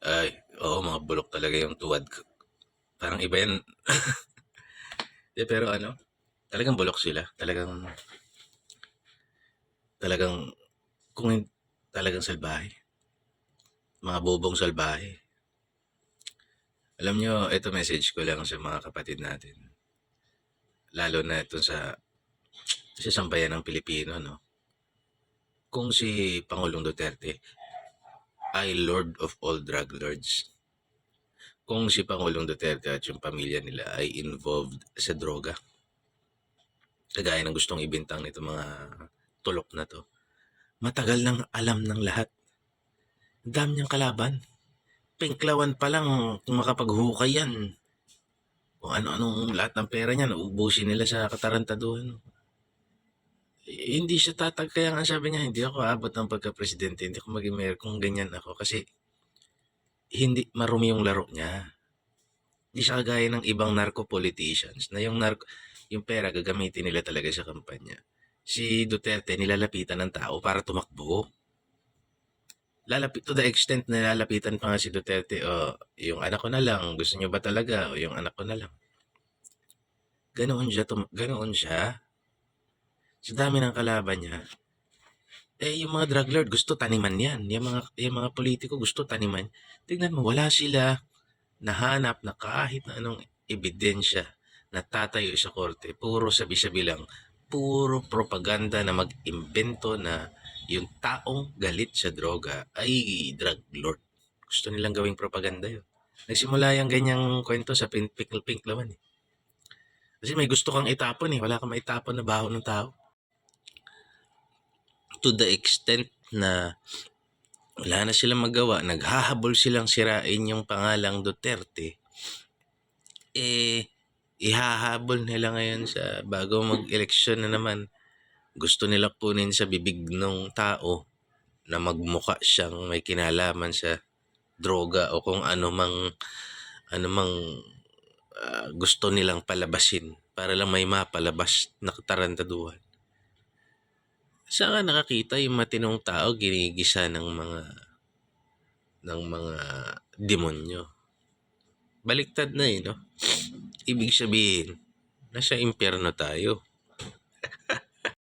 Ay, oo, mga bulok talaga yung tuwad ko. Parang iba yan. Pero ano, talagang bulok sila. Talagang, kung talagang salbahe. Mga bobong salbahe. Alam nyo, ito message ko lang sa mga kapatid natin. Lalo na ito sa sambayan ng Pilipino, no? Kung si Pangulong Duterte ay Lord of all drug lords, kung si Pangulong Duterte at yung pamilya nila ay involved sa droga, kagaya ng gustong ibintang nito mga tulok na to, matagal nang alam ng lahat. Dami niyang kalaban. Pinklawan pa lang kung makapaghukay yan. Kung ano-anong lahat ng pera niya, nauubusin nila sa katarantaduhan. Hindi siya kaya nga sabi niya, hindi ako aabot ng pagka-presidente, hindi ako maging mayor kung ganyan ako kasi hindi marumi yung laro niya. Hindi siya kagaya ng ibang narco-politicians na yung pera gagamitin nila talaga sa kampanya. Si Duterte nilalapitan ng tao para tumakbo. To the extent na lalapitan pa nga si Duterte, yung anak ko na lang, gusto niyo ba talaga? O yung anak ko na lang. Ganoon siya. Sa dami ng kalaban niya. Yung mga drug lord gusto taniman yan. Yung mga politiko gusto taniman. Tignan mo, wala sila nahanap na kahit na anong ebidensya na tatayo sa korte. Puro sabi-sabi lang. Puro propaganda na mag-imbento na yung taong galit sa droga ay drug lord. Gusto nilang gawing propaganda yun. Nagsimula yung ganyang kwento sa Pink Laman eh. Kasi may gusto kang itapon eh. Wala kang maitapon na baho ng tao. To the extent na wala na silang magawa, naghahabol silang sirain yung pangalang Duterte, ihahabol nila ngayon sa bago mag-eleksyon na naman, gusto nila kunin sa bibig ng tao na magmuka siyang may kinalaman sa droga o kung ano mang gusto nilang palabasin para lang may mapalabas na katarantaduhan. Saan ka nakakita yung matinong tao ginigisa ng mga demonyo? Baliktad na no? Ibig sabihin, nasa impyerno tayo.